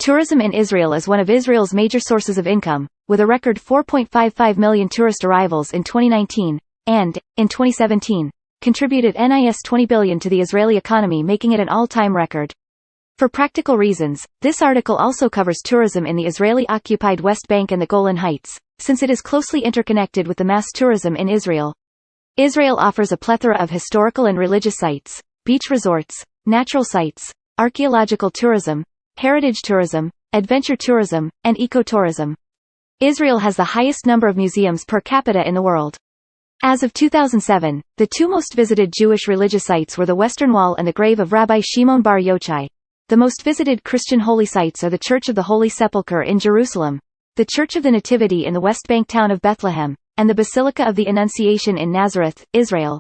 Tourism in Israel is one of Israel's major sources of income, with a record 4.55 million tourist arrivals in 2019, and, in 2017, contributed NIS 20 billion to the Israeli economy, making it an all-time record. For practical reasons, this article also covers tourism in the Israeli-occupied West Bank and the Golan Heights, since it is closely interconnected with the mass tourism in Israel. Israel offers a plethora of historical and religious sites, beach resorts, natural sites, archaeological tourism, heritage tourism, adventure tourism, and ecotourism. Israel has the highest number of museums per capita in the world. As of 2007, the two most visited Jewish religious sites were the Western Wall and the grave of Rabbi Shimon Bar Yochai. The most visited Christian holy sites are the Church of the Holy Sepulchre in Jerusalem, the Church of the Nativity in the West Bank town of Bethlehem, and the Basilica of the Annunciation in Nazareth, Israel.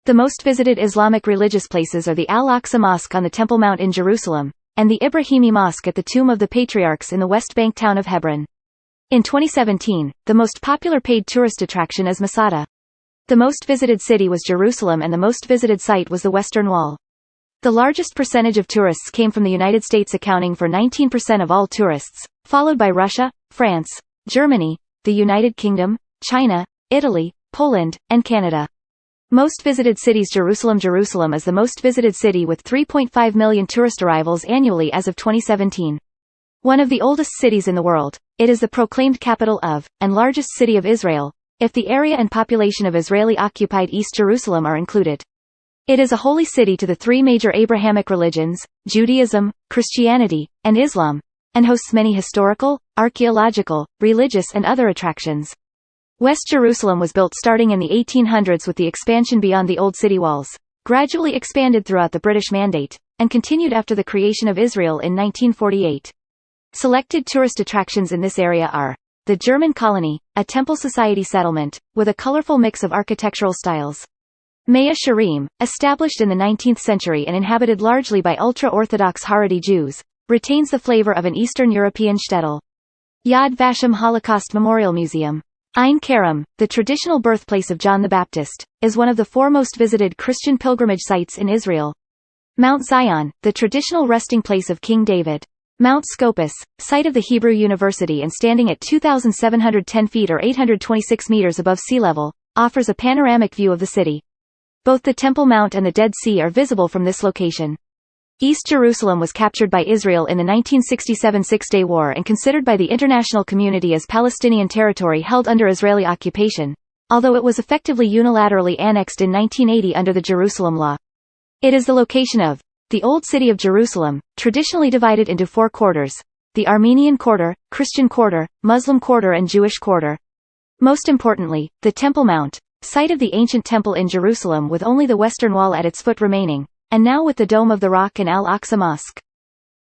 The most visited Islamic religious places are the Al-Aqsa Mosque on the Temple Mount in Jerusalem, and the Ibrahimi Mosque at the Tomb of the Patriarchs in the West Bank town of Hebron. In 2017, the most popular paid tourist attraction is Masada. The most visited city was Jerusalem and the most visited site was the Western Wall. The largest percentage of tourists came from the United States, accounting for 19% of all tourists, followed by Russia, France, Germany, the United Kingdom, China, Italy, Poland, and Canada. Most visited cities. Jerusalem is the most visited city with 3.5 million tourist arrivals annually as of 2017. One of the oldest cities in the world, it is the proclaimed capital of, and largest city of Israel, if the area and population of Israeli-occupied East Jerusalem are included. It is a holy city to the three major Abrahamic religions, Judaism, Christianity, and Islam, and hosts many historical, archaeological, religious and other attractions. West Jerusalem was built starting in the 1800s with the expansion beyond the old city walls, gradually expanded throughout the British Mandate, and continued after the creation of Israel in 1948. Selected tourist attractions in this area are the German Colony, a Temple Society settlement, with a colorful mix of architectural styles. Mea Shearim, established in the 19th century and inhabited largely by ultra-Orthodox Haredi Jews, retains the flavor of an Eastern European shtetl. Yad Vashem Holocaust Memorial Museum. Ein Kerem, the traditional birthplace of John the Baptist, is one of the four most visited Christian pilgrimage sites in Israel. Mount Zion, the traditional resting place of King David. Mount Scopus, site of the Hebrew University and standing at 2,710 feet or 826 meters above sea level, offers a panoramic view of the city. Both the Temple Mount and the Dead Sea are visible from this location. East Jerusalem was captured by Israel in the 1967 Six-Day War and considered by the international community as Palestinian territory held under Israeli occupation, although it was effectively unilaterally annexed in 1980 under the Jerusalem Law. It is the location of the Old City of Jerusalem, traditionally divided into four quarters: the Armenian Quarter, Christian Quarter, Muslim Quarter and Jewish Quarter. Most importantly, the Temple Mount, site of the ancient temple in Jerusalem with only the Western Wall at its foot remaining, and now with the Dome of the Rock and Al-Aqsa Mosque.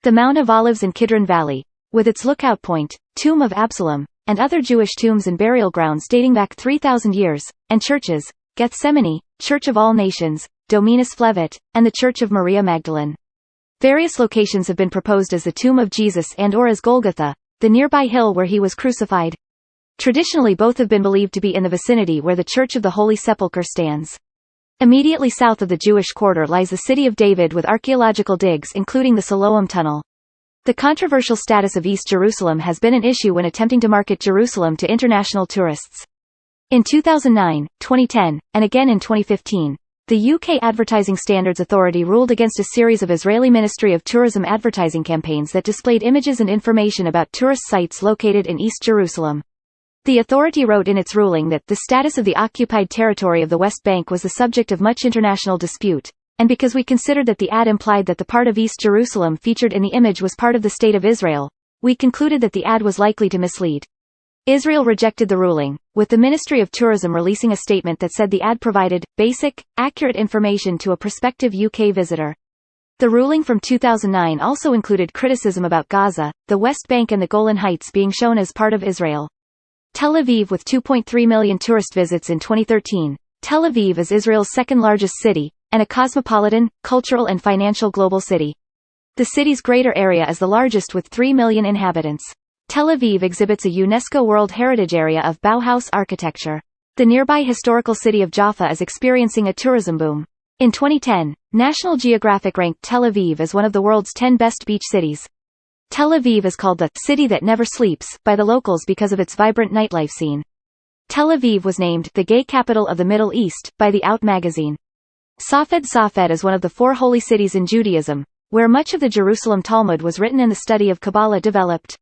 The Mount of Olives in Kidron Valley, with its lookout point, Tomb of Absalom, and other Jewish tombs and burial grounds dating back 3,000 years, and churches, Gethsemane, Church of All Nations, Dominus Flevit, and the Church of Maria Magdalene. Various locations have been proposed as the Tomb of Jesus and/or as Golgotha, the nearby hill where he was crucified. Traditionally both have been believed to be in the vicinity where the Church of the Holy Sepulchre stands. Immediately south of the Jewish Quarter lies the City of David with archaeological digs including the Siloam Tunnel. The controversial status of East Jerusalem has been an issue when attempting to market Jerusalem to international tourists. In 2009, 2010, and again in 2015, the UK Advertising Standards Authority ruled against a series of Israeli Ministry of Tourism advertising campaigns that displayed images and information about tourist sites located in East Jerusalem. The authority wrote in its ruling that the status of the occupied territory of the West Bank was the subject of much international dispute, and because we considered that the ad implied that the part of East Jerusalem featured in the image was part of the State of Israel, we concluded that the ad was likely to mislead. Israel rejected the ruling, with the Ministry of Tourism releasing a statement that said the ad provided basic, accurate information to a prospective UK visitor. The ruling from 2009 also included criticism about Gaza, the West Bank and the Golan Heights being shown as part of Israel. Tel Aviv with 2.3 million tourist visits in 2013, Tel Aviv is Israel's second-largest city, and a cosmopolitan, cultural and financial global city. The city's greater area is the largest with 3 million inhabitants. Tel Aviv exhibits a UNESCO World Heritage Area of Bauhaus architecture. The nearby historical city of Jaffa is experiencing a tourism boom. In 2010, National Geographic ranked Tel Aviv as one of the world's 10 best beach cities. Tel Aviv is called the city that never sleeps by the locals because of its vibrant nightlife scene. Tel Aviv was named the gay capital of the Middle East by the Out magazine. Safed is one of the 4 holy cities in Judaism, where much of the Jerusalem Talmud was written and the study of Kabbalah developed.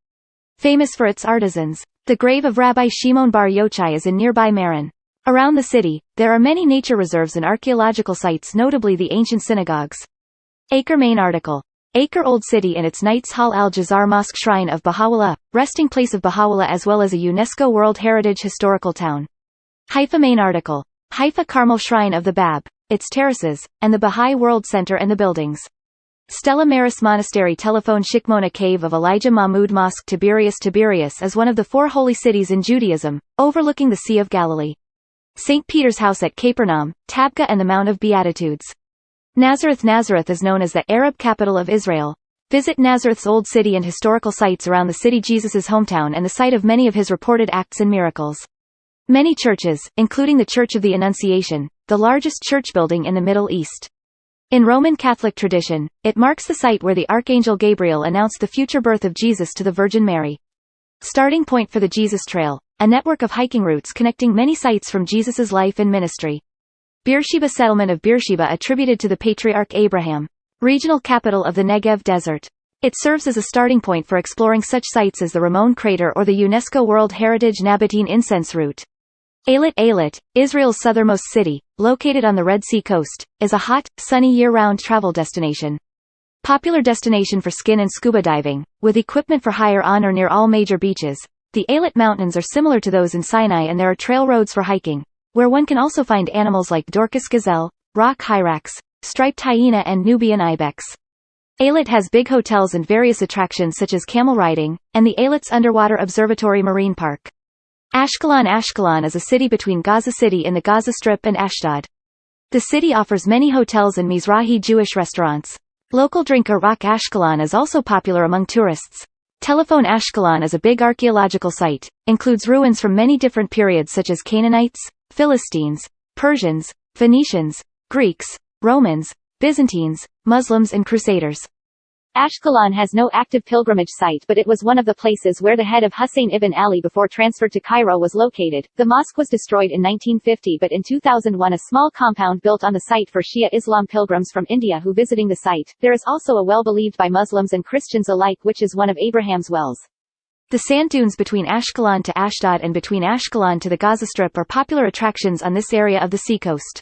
Famous for its artisans, the grave of Rabbi Shimon Bar Yochai is in nearby Marin. Around the city, there are many nature reserves and archaeological sites, notably the ancient synagogues. Acre main article. Acre Old City and its Knights Hall al-Jazar Mosque Shrine of Baha'u'llah, resting place of Baha'u'llah as well as a UNESCO World Heritage Historical Town. Haifa main article. Haifa Carmel Shrine of the Bab, its terraces, and the Baha'i World Center and the buildings. Stella Maris Monastery. Telephone Shikmona Cave of Elijah Mahmud Mosque. Tiberias is one of the 4 holy cities in Judaism, overlooking the Sea of Galilee. St. Peter's House at Capernaum, Tabgha and the Mount of Beatitudes. Nazareth is known as the Arab capital of Israel. Visit Nazareth's old city and historical sites around the city, Jesus' hometown and the site of many of his reported acts and miracles. Many churches, including the Church of the Annunciation, the largest church building in the Middle East. In Roman Catholic tradition, it marks the site where the Archangel Gabriel announced the future birth of Jesus to the Virgin Mary. Starting point for the Jesus Trail, a network of hiking routes connecting many sites from Jesus' life and ministry. Beersheba settlement of Beersheba attributed to the patriarch Abraham. Regional capital of the Negev desert. It serves as a starting point for exploring such sites as the Ramon crater or the UNESCO World Heritage Nabatean incense route. Aylet, Israel's southernmost city, located on the Red Sea coast, is a hot, sunny year-round travel destination. Popular destination for skin and scuba diving, with equipment for hire on or near all major beaches. The Aylet Mountains are similar to those in Sinai and there are trail roads for hiking, where one can also find animals like Dorcas gazelle, rock hyrax, striped hyena and Nubian ibex. Aylet has big hotels and various attractions such as camel riding, and the Aylet's Underwater Observatory Marine Park. Ashkelon is a city between Gaza City in the Gaza Strip and Ashdod. The city offers many hotels and Mizrahi Jewish restaurants. Local drinker Rock Ashkelon is also popular among tourists. Telephone Ashkelon is a big archaeological site, includes ruins from many different periods such as Canaanites, Philistines, Persians, Phoenicians, Greeks, Romans, Byzantines, Muslims and Crusaders. Ashkelon has no active pilgrimage site, but it was one of the places where the head of Hussein ibn Ali before transferred to Cairo was located. The mosque was destroyed in 1950, but in 2001 a small compound built on the site for Shia Islam pilgrims from India who visiting the site. There is also a well believed by Muslims and Christians alike, which is one of Abraham's wells. The sand dunes between Ashkelon to Ashdod and between Ashkelon to the Gaza Strip are popular attractions on this area of the seacoast.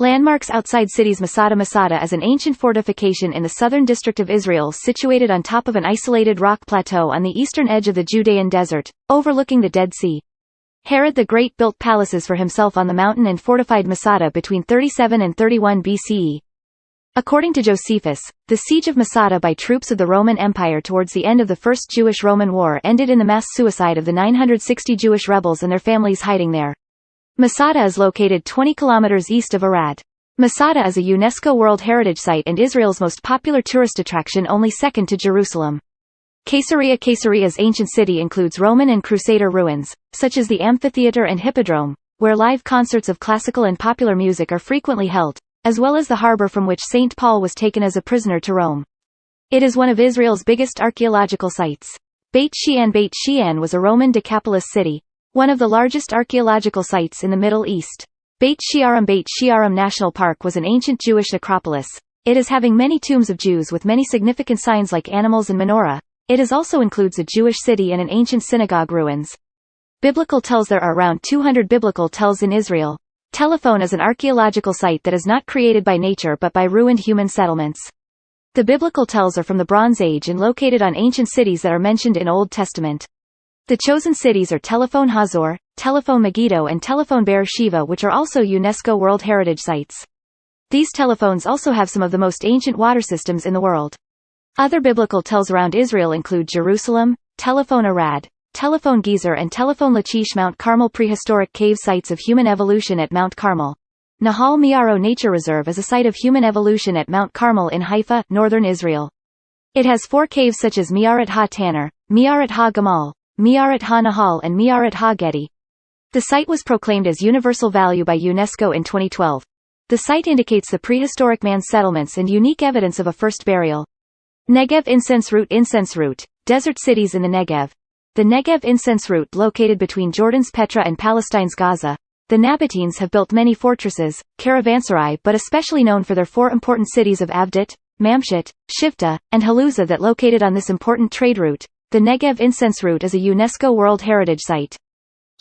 Landmarks outside cities. Masada is an ancient fortification in the southern district of Israel situated on top of an isolated rock plateau on the eastern edge of the Judean desert, overlooking the Dead Sea. Herod the Great built palaces for himself on the mountain and fortified Masada between 37 and 31 BCE. According to Josephus, the siege of Masada by troops of the Roman Empire towards the end of the First Jewish-Roman War ended in the mass suicide of the 960 Jewish rebels and their families hiding there. Masada is located 20 kilometers east of Arad. Masada is a UNESCO World Heritage Site and Israel's most popular tourist attraction, only second to Jerusalem. Quesaria's ancient city includes Roman and Crusader ruins, such as the amphitheater and hippodrome, where live concerts of classical and popular music are frequently held, as well as the harbor from which St. Paul was taken as a prisoner to Rome. It is one of Israel's biggest archaeological sites. Beit Shean was a Roman Decapolis city, one of the largest archaeological sites in the Middle East. Beit Shearim National Park was an ancient Jewish necropolis. It is having many tombs of Jews with many significant signs like animals and menorah. It is also includes a Jewish city and an ancient synagogue ruins. Biblical tells. There are around 200 biblical tells in Israel. Telephone is an archaeological site that is not created by nature but by ruined human settlements. The biblical tells are from the Bronze Age and located on ancient cities that are mentioned in Old Testament. The chosen cities are Telephone Hazor, Telephone Megiddo and Telephone Beersheba, which are also UNESCO World Heritage Sites. These telephones also have some of the most ancient water systems in the world. Other biblical tells around Israel include Jerusalem, Telephone Arad, Telephone Gezer and Telephone Lachish. Mount Carmel prehistoric cave sites of human evolution at Mount Carmel. Nahal Miaro Nature Reserve is a site of human evolution at Mount Carmel in Haifa, northern Israel. It has 4 caves such as Miarat Ha-Tanner, Miarat Ha-Gamal, Miarat Ha-Nahal and Miarat Ha-Gedi. The site was proclaimed as Universal Value by UNESCO in 2012. The site indicates the prehistoric man settlements and unique evidence of a first burial. Negev incense route Desert cities in the Negev. The Negev incense route located between Jordan's Petra and Palestine's Gaza. The Nabateans have built many fortresses, caravanserai, but especially known for their four important cities of Avdit, Mamshit, Shifta, and Haluza that located on this important trade route. The Negev incense route is a UNESCO World Heritage Site.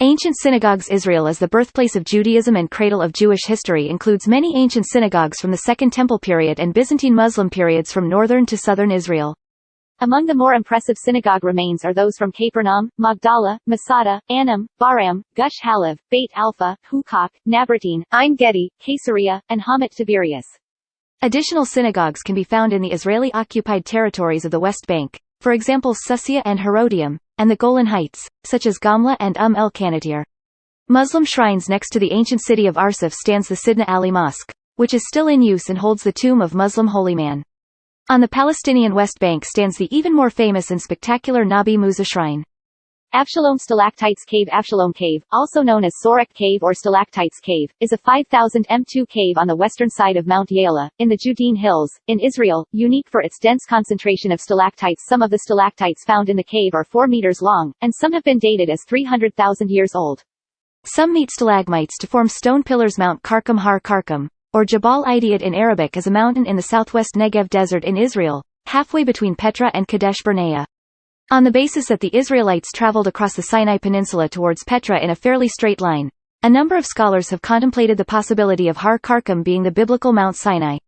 Ancient synagogues. Israel as the birthplace of Judaism and cradle of Jewish history includes many ancient synagogues from the Second Temple period and Byzantine Muslim periods from northern to southern Israel. Among the more impressive synagogue remains are those from Capernaum, Magdala, Masada, Anam, Baram, Gush Halev, Beit Alpha, Hukok, Nabratin, Ein Gedi, Quesaria, and Hamat Tiberias. Additional synagogues can be found in the Israeli-occupied territories of the West Bank, for example Susia and Herodium, and the Golan Heights, such as Gamla and el Kanatir. Muslim shrines. Next to the ancient city of Arsuf stands the Sidna Ali Mosque, which is still in use and holds the tomb of Muslim holy man. On the Palestinian West Bank stands the even more famous and spectacular Nabi Musa Shrine. Avshalom Stalactites Cave. Avshalom Cave, also known as Sorek Cave or Stalactites Cave, is a 5,000 m2 cave on the western side of Mount Aylet, in the Judean Hills, in Israel, unique for its dense concentration of stalactites. Some of the stalactites found in the cave are 4 meters long, and some have been dated as 300,000 years old. Some meet stalagmites to form stone pillars. Mount Karkam Har Karkam, or Jabal Idiot in Arabic, is a mountain in the southwest Negev desert in Israel, halfway between Petra and Kadesh Barnea. On the basis that the Israelites traveled across the Sinai Peninsula towards Petra in a fairly straight line, a number of scholars have contemplated the possibility of Har Karkam being the biblical Mount Sinai.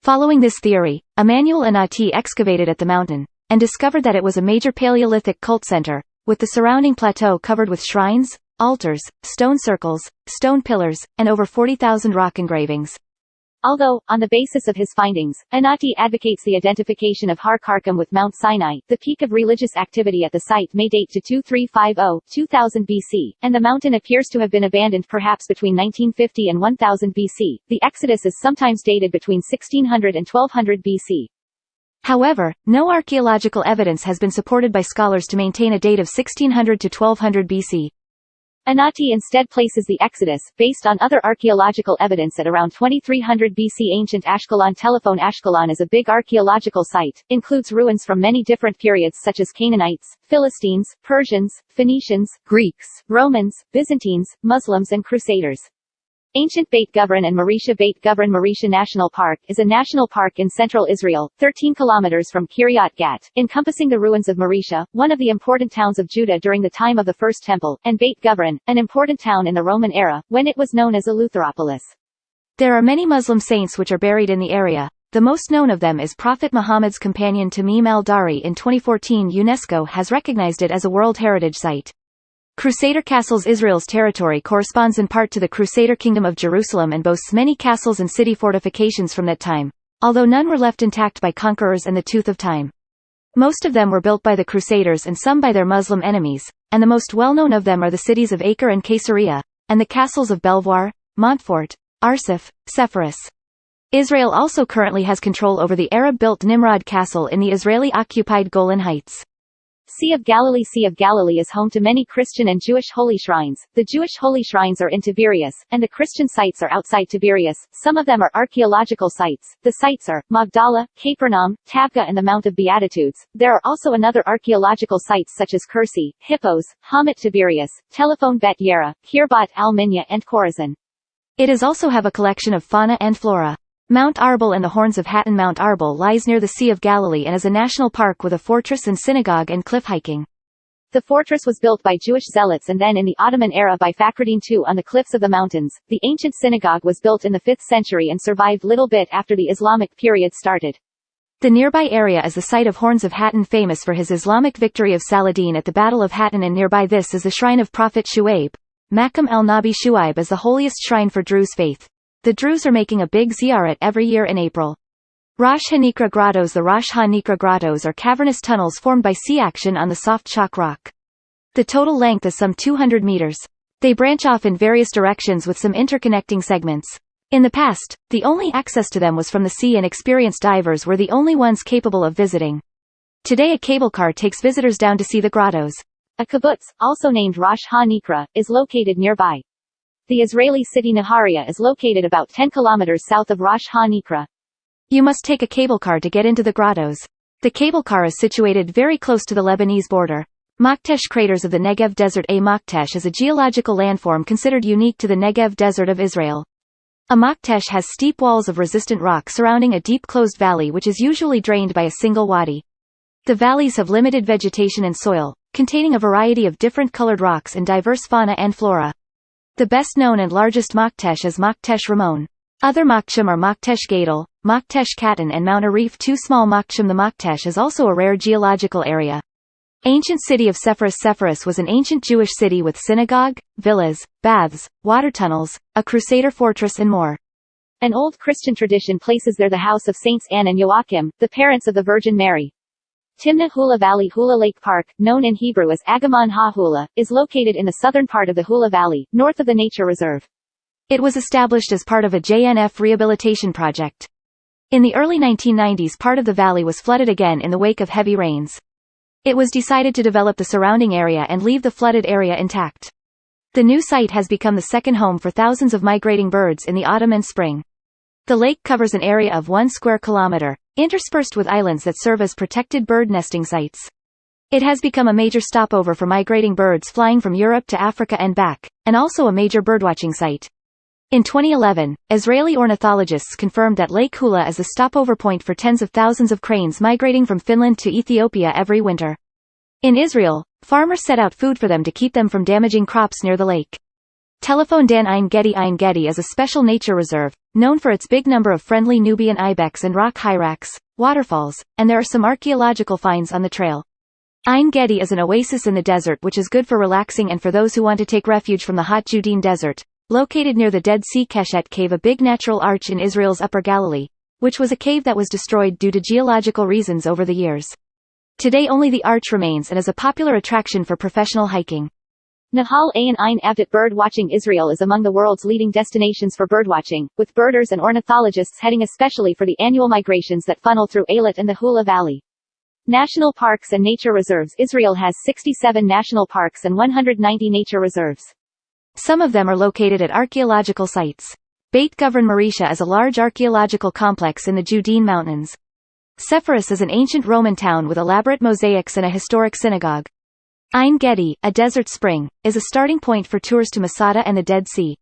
Following this theory, Emmanuel Anati excavated at the mountain, and discovered that it was a major Paleolithic cult center, with the surrounding plateau covered with shrines, altars, stone circles, stone pillars, and over 40,000 rock engravings. Although, on the basis of his findings, Anati advocates the identification of Har Karkam with Mount Sinai, the peak of religious activity at the site may date to 2350-2000 BC, and the mountain appears to have been abandoned perhaps between 1950 and 1000 BC. The Exodus is sometimes dated between 1600 and 1200 BC. However, no archaeological evidence has been supported by scholars to maintain a date of 1600 to 1200 BC. Anati instead places the Exodus, based on other archaeological evidence, at around 2300 BC. Ancient Ashkelon Telephone. Ashkelon is a big archaeological site, includes ruins from many different periods such as Canaanites, Philistines, Persians, Phoenicians, Greeks, Romans, Byzantines, Muslims and Crusaders. Ancient Beit Guvran and Mauritian. Beit Guvran Mauritian National Park is a national park in central Israel, 13 kilometers from Kiryat Gat, encompassing the ruins of Mauritian, one of the important towns of Judah during the time of the First Temple, and Beit Guvran, an important town in the Roman era, when it was known as Eleutheropolis. There are many Muslim saints which are buried in the area. The most known of them is Prophet Muhammad's companion Tamim al-Dari. In 2014, UNESCO has recognized it as a World Heritage Site. Crusader Castles. Israel's territory corresponds in part to the Crusader Kingdom of Jerusalem and boasts many castles and city fortifications from that time, although none were left intact by conquerors and the tooth of time. Most of them were built by the Crusaders and some by their Muslim enemies, and the most well-known of them are the cities of Acre and Quesaria, and the castles of Belvoir, Montfort, Arsuf, Cephas. Israel also currently has control over the Arab-built Nimrod Castle in the Israeli-occupied Golan Heights. Sea of Galilee. Sea of Galilee is home to many Christian and Jewish holy shrines. The Jewish holy shrines are in Tiberias, and the Christian sites are outside Tiberias. Some of them are archaeological sites. The sites are Magdala, Capernaum, Tabgha and the Mount of Beatitudes. There are also another archaeological sites such as Kursi, Hippos, Hamat Tiberias, Telephone Bet Yera, Kirbat al-Minya and Khorazin. It is also have a collection of fauna and flora. Mount Arbel and the Horns of Hatton. Mount Arbel lies near the Sea of Galilee and is a national park with a fortress and synagogue and cliff hiking. The fortress was built by Jewish zealots and then in the Ottoman era by Fakhreddin II on the cliffs of the mountains. The ancient synagogue was built in the 5th century and survived little bit after the Islamic period started. The nearby area is the site of Horns of Hatton, famous for his Islamic victory of Saladin at the Battle of Hatton, and nearby this is the shrine of Prophet Shuaib. Makam el-Nabi Shuaib is the holiest shrine for Druze faith. The Druze are making a big ziyarat every year in April. Rosh HaNikra Grottos. The Rosh HaNikra Grottos are cavernous tunnels formed by sea action on the soft chalk rock. The total length is some 200 meters. They branch off in various directions with some interconnecting segments. In the past, the only access to them was from the sea and experienced divers were the only ones capable of visiting. Today a cable car takes visitors down to see the grottos. A kibbutz, also named Rosh HaNikra, is located nearby. The Israeli city Naharia is located about 10 kilometers south of Rosh HaNikra. You must take a cable car to get into the grottos. The cable car is situated very close to the Lebanese border. Maktesh craters of the Negev Desert. A Maktesh is a geological landform considered unique to the Negev Desert of Israel. A Maktesh has steep walls of resistant rock surrounding a deep closed valley which is usually drained by a single wadi. The valleys have limited vegetation and soil, containing a variety of different colored rocks and diverse fauna and flora. The best known and largest Maktesh is Maktesh Ramon. Other Makshim are Maktesh Gadol, Maktesh Hatton and Mount Arif. Two small Makshim. The Maktesh is also a rare geological area. Ancient city of Cephas. Cephas was an ancient Jewish city with synagogue, villas, baths, water tunnels, a Crusader fortress and more. An old Christian tradition places there the house of Saints Anne and Joachim, the parents of the Virgin Mary. Timnahula Valley. Hula Lake Park, known in Hebrew as Agamon Ha-Hula, is located in the southern part of the Hula Valley, north of the nature reserve. It was established as part of a JNF rehabilitation project. In the early 1990s, part of the valley was flooded again in the wake of heavy rains. It was decided to develop the surrounding area and leave the flooded area intact. The new site has become the second home for thousands of migrating birds in the autumn and spring. The lake covers an area of 1 square kilometer, interspersed with islands that serve as protected bird nesting sites. It has become a major stopover for migrating birds flying from Europe to Africa and back, and also a major birdwatching site. In 2011, Israeli ornithologists confirmed that Lake Hula is the stopover point for tens of thousands of cranes migrating from Finland to Ethiopia every winter. In Israel, farmers set out food for them to keep them from damaging crops near the lake. Telephone Dan Ein Gedi. Ein Gedi is a special nature reserve, known for its big number of friendly Nubian ibex and rock hyrax, waterfalls, and there are some archaeological finds on the trail. Ein Gedi is an oasis in the desert which is good for relaxing and for those who want to take refuge from the hot Judean desert. Located near the Dead Sea Keshet Cave, a big natural arch in Israel's Upper Galilee, which was a cave that was destroyed due to geological reasons over the years. Today only the arch remains and is a popular attraction for professional hiking. Nahal Ayin Ein Avdit. Bird watching. Israel is among the world's leading destinations for birdwatching, with birders and ornithologists heading especially for the annual migrations that funnel through Aylet and the Hula Valley. National parks and nature reserves. Israel has 67 national parks and 190 nature reserves. Some of them are located at archaeological sites. Beit Guvrin Mauritian is a large archaeological complex in the Judean Mountains. Cephas is an ancient Roman town with elaborate mosaics and a historic synagogue. Ein Gedi, a desert spring, is a starting point for tours to Masada and the Dead Sea.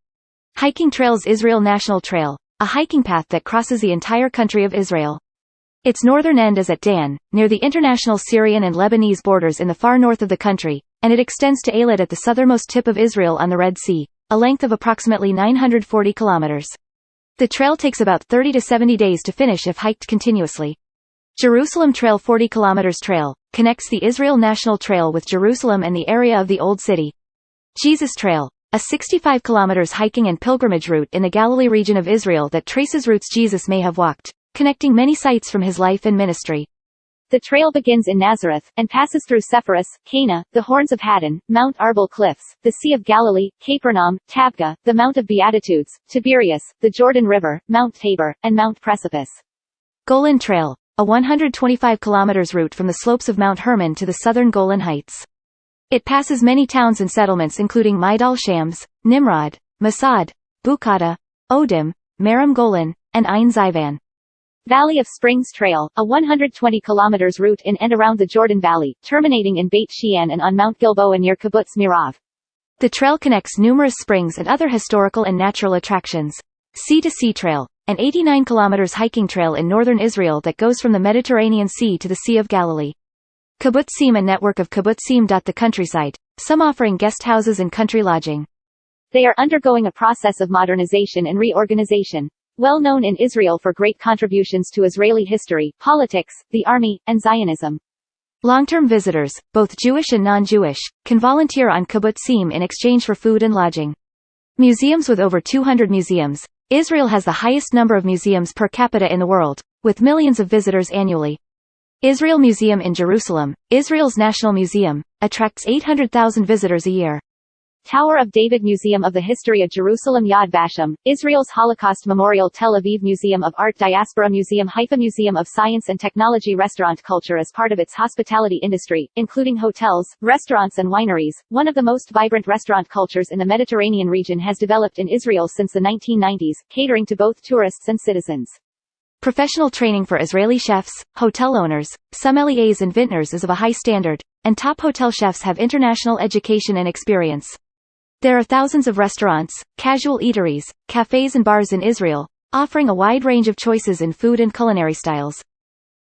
Hiking trails. Israel National Trail, a hiking path that crosses the entire country of Israel. Its northern end is at Dan, near the international Syrian and Lebanese borders in the far north of the country, and it extends to Aylet at the southernmost tip of Israel on the Red Sea, a length of approximately 940 kilometers. The trail takes about 30 to 70 days to finish if hiked continuously. Jerusalem Trail. 40 kilometers trail, connects the Israel National Trail with Jerusalem and the area of the Old City. Jesus Trail, a 65 kilometers hiking and pilgrimage route in the Galilee region of Israel that traces routes Jesus may have walked, connecting many sites from his life and ministry. The trail begins in Nazareth, and passes through Cephas, Cana, the Horns of Hatton, Mount Arbel Cliffs, the Sea of Galilee, Capernaum, Tabgha, the Mount of Beatitudes, Tiberias, the Jordan River, Mount Tabor, and Mount Precipice. Golan Trail, a 125 kilometers route from the slopes of Mount Hermann to the southern Golan Heights. It passes many towns and settlements including Migdal Shams, Nimrod, Masad, Bukata, Odim, Maram Golan, and Ein Zivan. Valley of Springs Trail, a 120 kilometers route in and around the Jordan Valley, terminating in Beit Shean and on Mount Gilboa near Kibbutz Mirav. The trail connects numerous springs and other historical and natural attractions. Sea to Sea Trail, an 89 kilometers hiking trail in northern Israel that goes from the Mediterranean Sea to the Sea of Galilee. Kibbutzim, a network of kibbutzim. The countryside, some offering guest houses and country lodging. They are undergoing a process of modernization and reorganization. Well known in Israel for great contributions to Israeli history, politics, the army, and Zionism. Long-term visitors, both Jewish and non-Jewish, can volunteer on kibbutzim in exchange for food and lodging. Museums. With over 200 museums, Israel has the highest number of museums per capita in the world, with millions of visitors annually. Israel Museum in Jerusalem, Israel's National Museum, attracts 800,000 visitors a year. Tower of David Museum of the History of Jerusalem. Yad Vashem, Israel's Holocaust Memorial. Tel Aviv Museum of Art. Diaspora Museum. Haifa Museum of Science and Technology. Restaurant culture as part of its hospitality industry, including hotels, restaurants and wineries. One of the most vibrant restaurant cultures in the Mediterranean region has developed in Israel since the 1990s, catering to both tourists and citizens. Professional training for Israeli chefs, hotel owners, sommeliers and vintners is of a high standard, and top hotel chefs have international education and experience. There are thousands of restaurants, casual eateries, cafes and bars in Israel, offering a wide range of choices in food and culinary styles.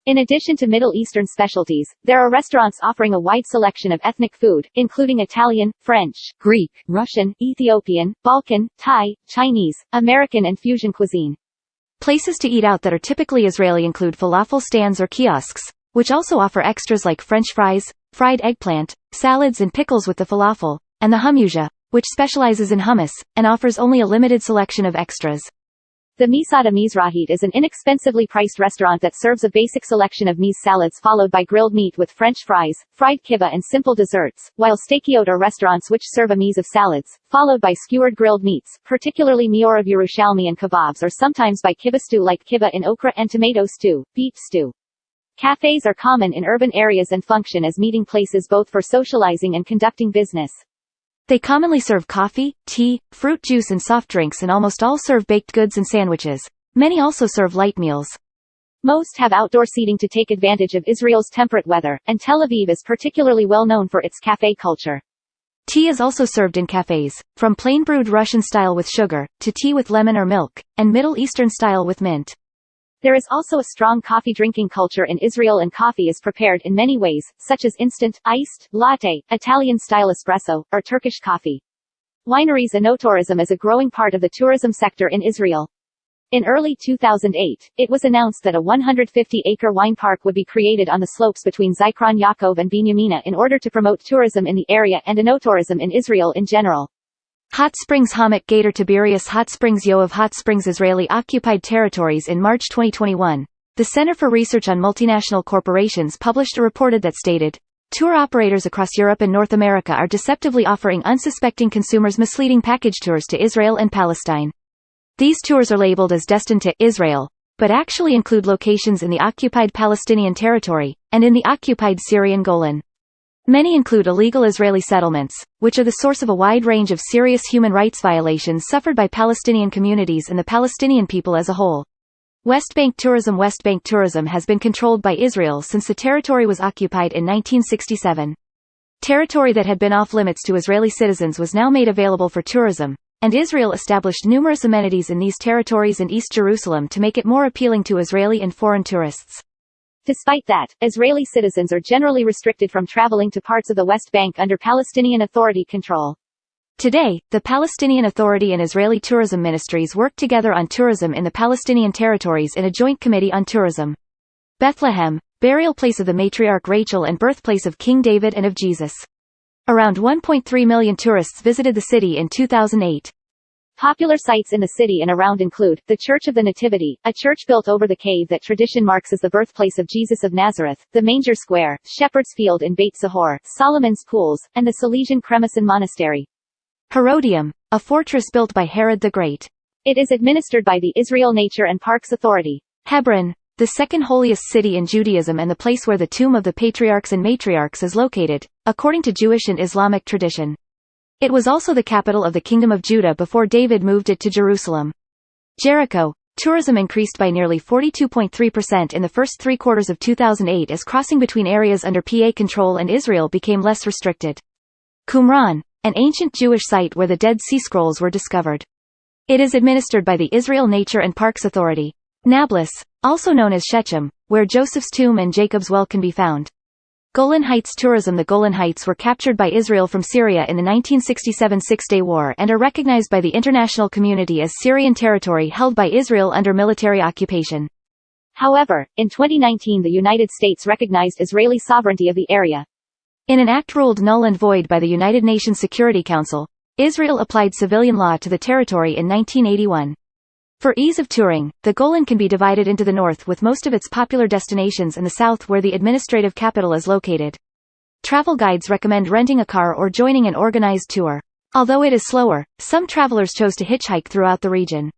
In addition to Middle Eastern specialties, there are restaurants offering a wide selection of ethnic food, including Italian, French, Greek, Russian, Ethiopian, Balkan, Thai, Chinese, American and fusion cuisine. Places to eat out that are typically Israeli include falafel stands or kiosks, which also offer extras like French fries, fried eggplant, salads and pickles with the falafel, and the hummusha, which specializes in hummus, and offers only a limited selection of extras. The Masada Mizrahit is an inexpensively priced restaurant that serves a basic selection of meze salads followed by grilled meat with French fries, fried kibbeh and simple desserts, while steakiot are restaurants which serve a meze of salads, followed by skewered grilled meats, particularly me'orav Yerushalmi and kebabs or sometimes by kibbeh stew like kibbeh in okra and tomato stew, beef stew. Cafes are common in urban areas and function as meeting places both for socializing and conducting business. They commonly serve coffee, tea, fruit juice and soft drinks and almost all serve baked goods and sandwiches. Many also serve light meals. Most have outdoor seating to take advantage of Israel's temperate weather, and Tel Aviv is particularly well known for its café culture. Tea is also served in cafes, from plain brewed Russian style with sugar, to tea with lemon or milk, and Middle Eastern style with mint. There is also a strong coffee drinking culture in Israel and coffee is prepared in many ways, such as instant, iced, latte, Italian-style espresso, or Turkish coffee. Wineries and enoturism is a growing part of the tourism sector in Israel. In early 2008, it was announced that a 150-acre wine park would be created on the slopes between Zikron Yaakov and Binyamina in order to promote tourism in the area and enoturism in Israel in general. Hot Springs Hamat Gator Tiberias Hot Springs Yoav Hot Springs Israeli-occupied territories. In March 2021, the Center for Research on Multinational Corporations published a report that stated, tour operators across Europe and North America are deceptively offering unsuspecting consumers misleading package tours to Israel and Palestine. These tours are labeled as destined to Israel, but actually include locations in the occupied Palestinian territory, and in the occupied Syrian Golan. Many include illegal Israeli settlements, which are the source of a wide range of serious human rights violations suffered by Palestinian communities and the Palestinian people as a whole. West Bank tourism has been controlled by Israel since the territory was occupied in 1967. Territory that had been off-limits to Israeli citizens was now made available for tourism, and Israel established numerous amenities in these territories and East Jerusalem to make it more appealing to Israeli and foreign tourists. Despite that, Israeli citizens are generally restricted from traveling to parts of the West Bank under Palestinian Authority control. Today, the Palestinian Authority and Israeli tourism ministries work together on tourism in the Palestinian territories in a joint committee on tourism. Bethlehem, burial place of the matriarch Rachel and birthplace of King David and of Jesus. Around 1.3 million tourists visited the city in 2008. Popular sites in the city and around include, the Church of the Nativity, a church built over the cave that tradition marks as the birthplace of Jesus of Nazareth, the Manger Square, Shepherd's Field in Beit Sahor, Solomon's Pools, and the Salesian Kremison Monastery. Herodium, a fortress built by Herod the Great. It is administered by the Israel Nature and Parks Authority. Hebron, the second holiest city in Judaism and the place where the tomb of the patriarchs and matriarchs is located, according to Jewish and Islamic tradition. It was also the capital of the Kingdom of Judah before David moved it to Jerusalem. Jericho, tourism increased by nearly 42.3% in the first 3 quarters of 2008 as crossing between areas under PA control and Israel became less restricted. Qumran, an ancient Jewish site where the Dead Sea Scrolls were discovered. It is administered by the Israel Nature and Parks Authority. Nablus, also known as Shechem, where Joseph's tomb and Jacob's well can be found. Golan Heights tourism. The Golan Heights were captured by Israel from Syria in the 1967 Six-Day War and are recognized by the international community as Syrian territory held by Israel under military occupation. However, in 2019 the United States recognized Israeli sovereignty of the area. In an act ruled null and void by the United Nations Security Council, Israel applied civilian law to the territory in 1981. For ease of touring, the Golan can be divided into the north with most of its popular destinations and the south where the administrative capital is located. Travel guides recommend renting a car or joining an organized tour. Although it is slower, some travelers chose to hitchhike throughout the region.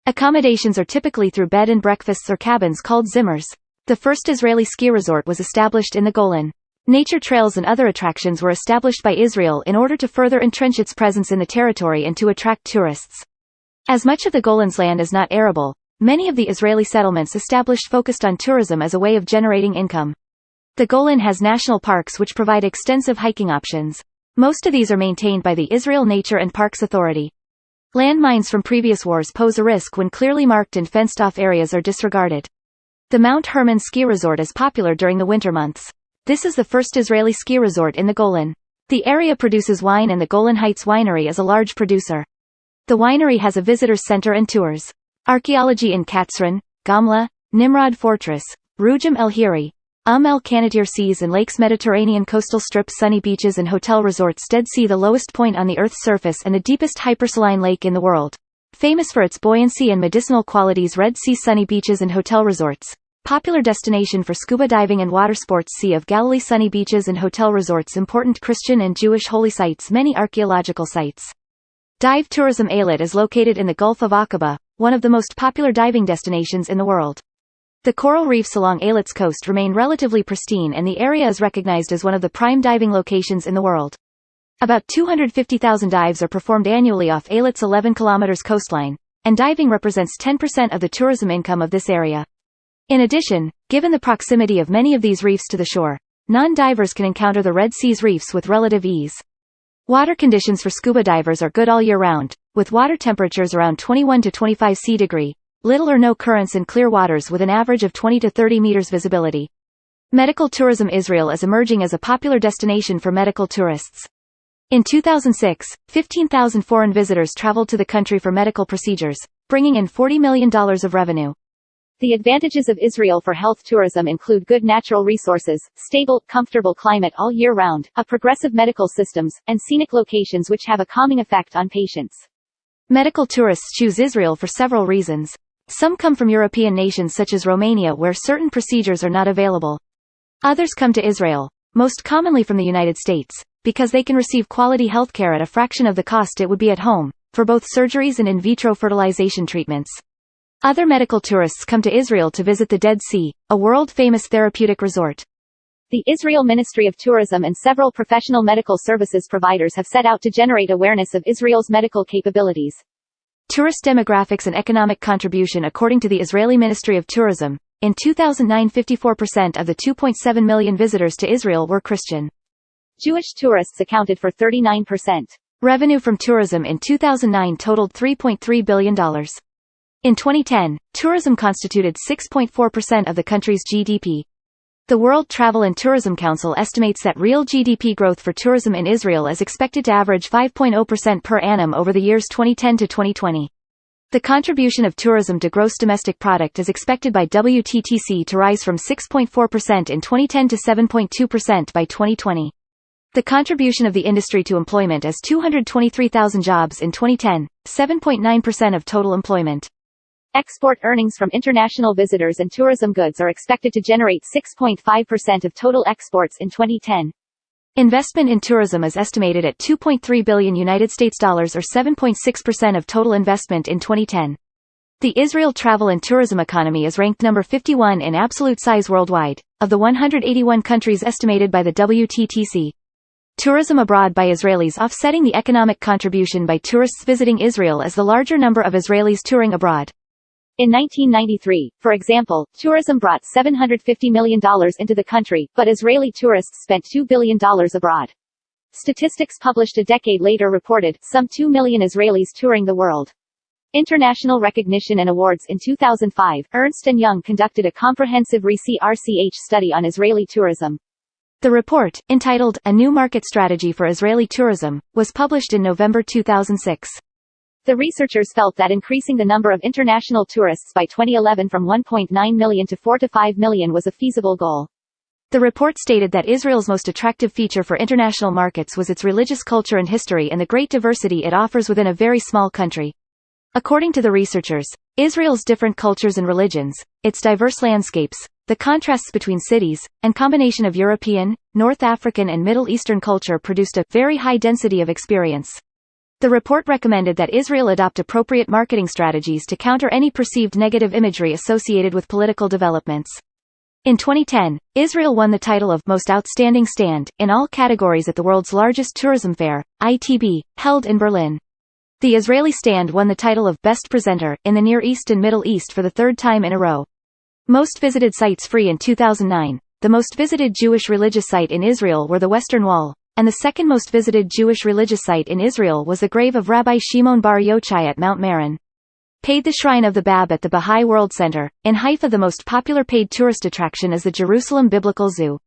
Accommodations are typically through bed and breakfasts or cabins called zimmers. The first Israeli ski resort was established in the Golan. Nature trails and other attractions were established by Israel in order to further entrench its presence in the territory and to attract tourists. As much of the Golan's land is not arable, many of the Israeli settlements established focused on tourism as a way of generating income. The Golan has national parks which provide extensive hiking options. Most of these are maintained by the Israel Nature and Parks Authority. Landmines from previous wars pose a risk when clearly marked and fenced-off areas are disregarded. The Mount Hermann ski resort is popular during the winter months. This is the first Israeli ski resort in the Golan. The area produces wine and the Golan Heights Winery is a large producer. The winery has a visitors center and tours. Archaeology in Qumran, Gamla, Nimrod Fortress, Rujim El Hiri, El Qanatir Seas and Lakes Mediterranean coastal strips sunny beaches and hotel resorts Dead Sea the lowest point on the Earth's surface and the deepest hypersaline lake in the world. Famous for its buoyancy and medicinal qualities Red Sea sunny beaches and hotel resorts. Popular destination for scuba diving and water sports Sea of Galilee sunny beaches and hotel resorts Important Christian and Jewish holy sites Many archaeological sites. Dive tourism Aylet is located in the Gulf of Aqaba, one of the most popular diving destinations in the world. The coral reefs along Aylet's coast remain relatively pristine and the area is recognized as one of the prime diving locations in the world. About 250,000 dives are performed annually off Aylet's 11 km coastline, and diving represents 10% of the tourism income of this area. In addition, given the proximity of many of these reefs to the shore, non-divers can encounter the Red Sea's reefs with relative ease. Water conditions for scuba divers are good all year round, with water temperatures around 21 to 25 C°, little or no currents and clear waters with an average of 20 to 30 meters visibility. Medical tourism Israel is emerging as a popular destination for medical tourists. In 2006, 15,000 foreign visitors traveled to the country for medical procedures, bringing in $40 million of revenue. The advantages of Israel for health tourism include good natural resources, stable, comfortable climate all year round, a progressive medical systems, and scenic locations which have a calming effect on patients. Medical tourists choose Israel for several reasons. Some come from European nations such as Romania where certain procedures are not available. Others come to Israel, most commonly from the United States, because they can receive quality healthcare at a fraction of the cost it would be at home, for both surgeries and in vitro fertilization treatments. Other medical tourists come to Israel to visit the Dead Sea, a world-famous therapeutic resort. The Israel Ministry of Tourism and several professional medical services providers have set out to generate awareness of Israel's medical capabilities. Tourist demographics and economic contribution According to the Israeli Ministry of Tourism, in 2009 54% of the 2.7 million visitors to Israel were Christian. Jewish tourists accounted for 39%. Revenue from tourism in 2009 totaled $3.3 billion. In 2010, tourism constituted 6.4% of the country's GDP. The World Travel and Tourism Council estimates that real GDP growth for tourism in Israel is expected to average 5.0% per annum over the years 2010 to 2020. The contribution of tourism to gross domestic product is expected by WTTC to rise from 6.4% in 2010 to 7.2% by 2020. The contribution of the industry to employment is 223,000 jobs in 2010, 7.9% of total employment. Export earnings from international visitors and tourism goods are expected to generate 6.5% of total exports in 2010. Investment in tourism is estimated at $2.3 billion or 7.6% of total investment in 2010. The Israel travel and tourism economy is ranked number 51 in absolute size worldwide, of the 181 countries estimated by the WTTC. Tourism abroad by Israelis offsetting the economic contribution by tourists visiting Israel is the larger number of Israelis touring abroad. In 1993, for example, tourism brought $750 million into the country, but Israeli tourists spent $2 billion abroad. Statistics published a decade later reported some 2 million Israelis touring the world. International recognition and awards In 2005, Ernst & Young conducted a comprehensive RCH study on Israeli tourism. The report, entitled A New Market Strategy for Israeli Tourism, was published in November 2006. The researchers felt that increasing the number of international tourists by 2011 from 1.9 million to 4 to 5 million was a feasible goal. The report stated that Israel's most attractive feature for international markets was its religious culture and history and the great diversity it offers within a very small country. According to the researchers, Israel's different cultures and religions, its diverse landscapes, the contrasts between cities, and combination of European, North African and Middle Eastern culture produced a very high density of experience. The report recommended that Israel adopt appropriate marketing strategies to counter any perceived negative imagery associated with political developments. In 2010, Israel won the title of Most Outstanding Stand in all categories at the world's largest tourism fair, ITB, held in Berlin. The Israeli stand won the title of Best Presenter in the Near East and Middle East for the third time in a row. Most visited sites free in 2009. The most visited Jewish religious site in Israel were the Western Wall, and the second most visited Jewish religious site in Israel was the grave of Rabbi Shimon Bar Yochai at Mount Meron. Paid the Shrine of the Bab at the Baha'i World Center. In Haifa, the most popular paid tourist attraction is the Jerusalem Biblical Zoo.